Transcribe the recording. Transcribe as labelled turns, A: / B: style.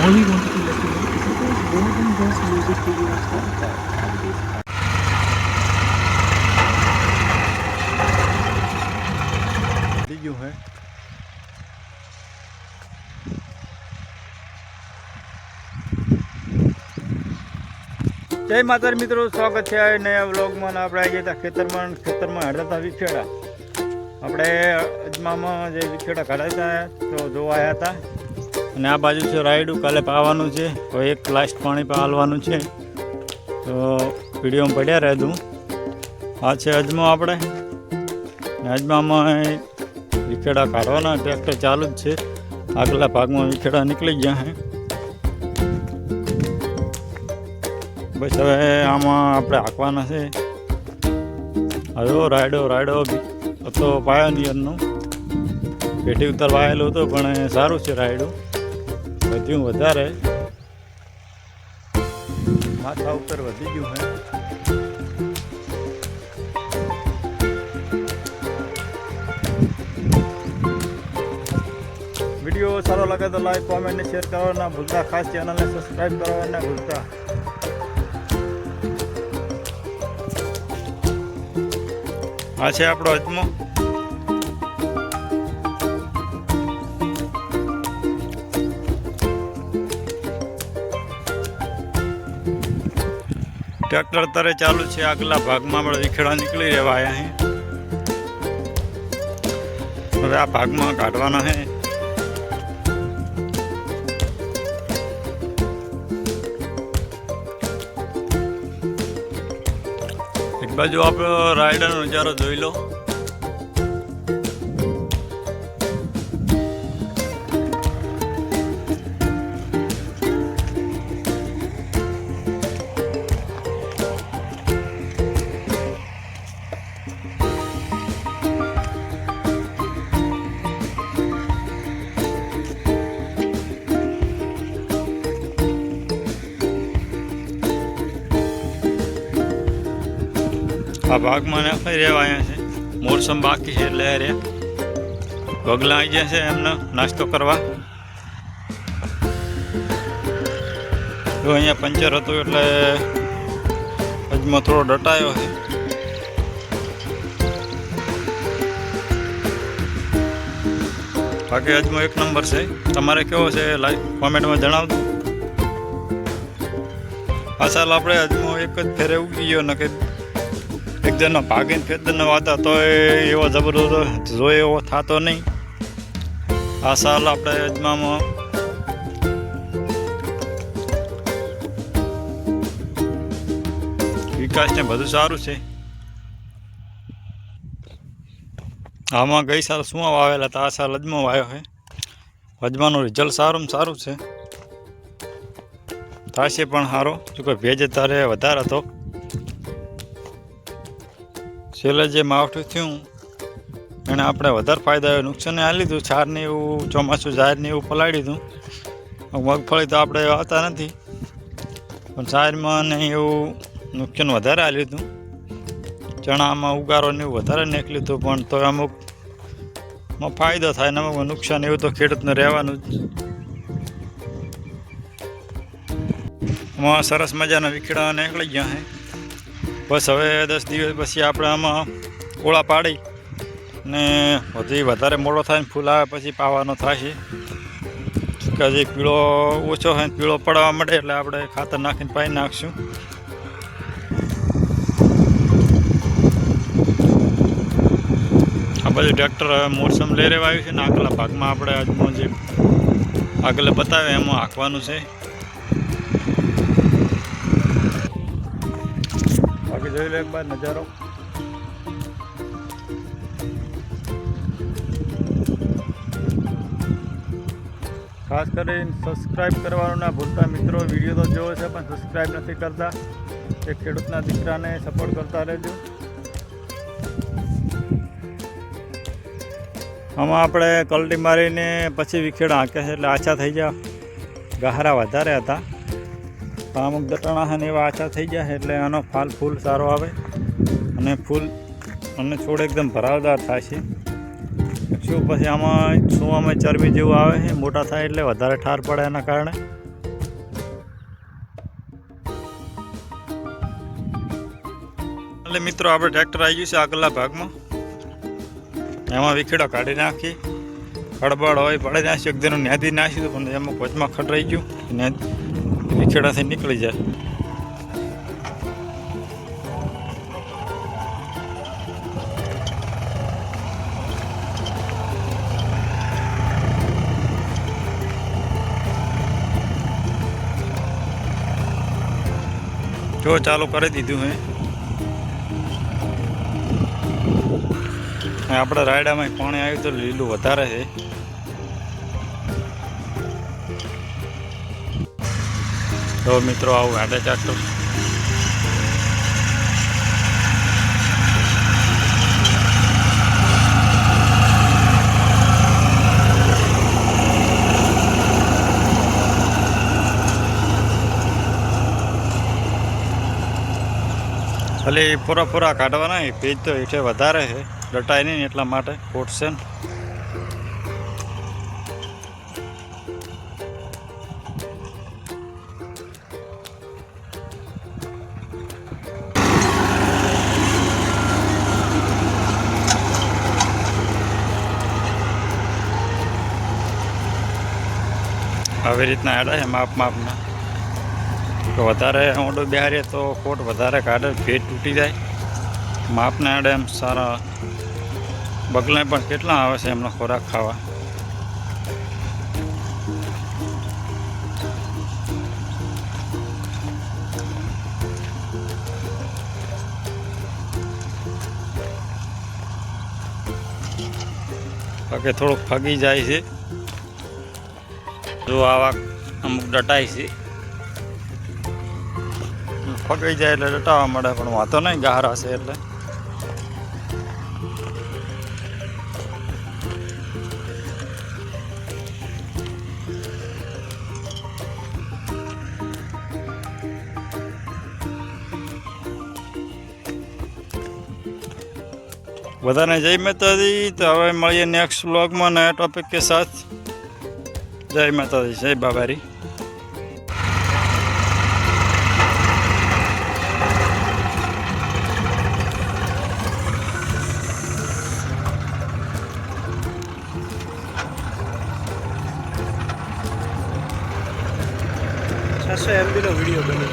A: All we wanted to let you know is that there's more than just music videos like that on this app.
B: ગયું હે જય માતાજી મિત્રો, સ્વાગત છે આ નયા વ્લોગમાં. આપણે આવી ગયા ખેતરમાં હડતા હતા વિખેડા. આપણે અજમામાં જે વિખેડા કાઢ્યા હતા તો જોવા આવ્યા હતા. અને આ બાજુ છે રાયડું, કાલે પાવાનું છે. હવે એક લાસ્ટ પાણી પાલવાનું છે તો વિડીયોમાં પડ્યા રહેતું. આ છે અજમો આપણે. અજમામાં વિખેડા કાઢવાના ટ્રેક્ટર ચાલુ જ છે. આગલા ભાગમાં વિખેડા નીકળી ગયા છે. બસ હવે આમાં આપણે હાંકવાના છે. હવે રાયડો હતો પાયોનિયરનો. પેટી ઉતાર વાયેલો હતો પણ સારું છે રાયડું. વધ્યું વધારે, માથા ઉપર વધી ગયું છે. વિડીયો સારો લાગે તો લાઈક, કોમેન્ટ ને શેર કરવા ના ભૂલતા. ખાસ ચેનલને સબસ્ક્રાઈબ કરવા ના ભૂલતા. આ છે આપણો અજમો. ટ્રેક્ટર અત્યારે ચાલુ છે. આગલા ભાગમાં આપણે વિખેડા નીકળી રહેવા આવ્યા છે. હવે આ ભાગમાં કાઢવાના છે. એક બાજુ આપણો રાયડાનો નજારો જોઈ લો. આ ભાગમાં નાખી રહેવા આવ્યા છે. મોસમ બાકી છે એટલે રે પગલા આવી ગયા છે એમને નાસ્તો કરવા. જો અહીંયા પંચર હતું એટલે અજમો થોડો ડટાયો છે. બાકી અજમો એક નંબર છે. તમારે કેવો છે લાઈક કોમેન્ટમાં જણાવજો. આ સાલ આપણે અજમો એક જ ફેરે ઉગી ગયો ને કે એક જણનો ભાગીને ખેતરનો વાતા તો એવો જબરદસ્ત જોઈએ એવો થતો નહીં. આ સાલ આપણે અજમામાં વિકાસ ને બધું સારું છે. આમાં ગઈ સાલ શું વાવેલા હતા, આ સાલ અજમો વાવ્યો છે. અજમાનું રિઝલ્ટ સારું છે. થશે પણ સારો, જો કે ભેજ તારે વધારે હતો. છેલ્લે જે માવઠું થયું એને આપણે વધારે ફાયદા નુકસાન આ લીધું. છારને એવું ચોમાસું જાહેરને એવું પલાળી દીધું. મગફળી તો આપણે વાવતા નથી પણ છારમાં ને એવું નુકસાન વધારે આ લીધું. ચણામાં ઉગારો ને એવું વધારે નાખી લીધું પણ તો અમુકમાં ફાયદો થાય ને અમુકમાં નુકસાન. એવું તો ખેડૂતને રહેવાનું જ. એમાં સરસ મજાના વિખેડા નીકળી ગયા છે. બસ હવે 10 દિવસ પછી આપણે આમાં ઓળા પાડી ને વધારે મોડો થાય ને ફૂલ આવે પછી પાવાનો થશે. હજી પીળો ઓછો હોય ને પીળો પડવા મળે એટલે આપણે ખાતર નાખીને પાઈ નાખશું. આ બાજુ ટ્રેક્ટર મોસમ લઈ રહેવા આવ્યું છે ને આગલા ભાગમાં આપણે અજમો જે આગળ બતાવે એમાં હાંકવાનું છે. બાકી જોઈ લો એક બાર નજારો. ખાસ કરીને સબસ્ક્રાઈબ કરવાનું ના ભૂલતા મિત્રો. વિડીયો તો જોવો છે પણ સબસ્ક્રાઈબ નથી કરતા. એ ખેડૂતના દીકરાને સપોર્ટ કરતા રહેજો. આમાં આપણે કલટી મારીને પછી વિખેડા હાંક્યા છે એટલે આછા થઈ ગયા. ગહારા વધારે હતા પણ અમુક દટાણા ને એવા આછા થઈ ગયા એટલે આનો ફૂલ સારો આવે અને ફૂલ અને છોડ એકદમ ભરાવદાર થાય છે. શું પછી આમાં ચરબી જેવું આવે છે, મોટા થાય એટલે વધારે ઠાર પડે એના કારણે. ફાઇનલી મિત્રો આપણે ટ્રેક્ટર આવી ગયું છે આગળના ભાગમાં. એમાં વિખેડા કાઢી નાખી, ખડબડ હોય પડી નાખી, એકદમ ન્યાદી નાખ્યું પણ એમાં વચમાં ખડરાઈ ગયું ને વિખેડાથી નીકળી જાય. જો ચાલુ કરી દીધું હે. આપણે રાયડામાં પાણી આવ્યું તો લીલું વધારે છે. તો મિત્રો આવું હાડે ટ્રેક્ટર. ખાલી પૂરા કાઢવાના, પેજ તો હેઠે વધારે છે, ડટાય નહીં એટલા માટે ફૂટશે ને. આવી રીતના હેડા છે માપના. તો વધારે ઊંડો બેહારીએ તો કોટ વધારે કાઢે, ભેજ તૂટી જાય. માપના હેડા એમ સારા. બગલા પણ કેટલા આવે છે એમનો ખોરાક ખાવા. બાકી થોડુંક ફગી જાય છે. જો આવા અમુક ડટાય છે, ફગાઈ જાય એટલે ડટાવા મળે, પણ વાંધો નહીં, ગારા છે એટલે. બધાને જય માતાજી. તો હવે મળીએ નેક્સ્ટ વ્લોગમાં નયા ટોપિક કે સાથ. જય માતાજી, જય બાબારી.
A: MB નો વિડીયો બની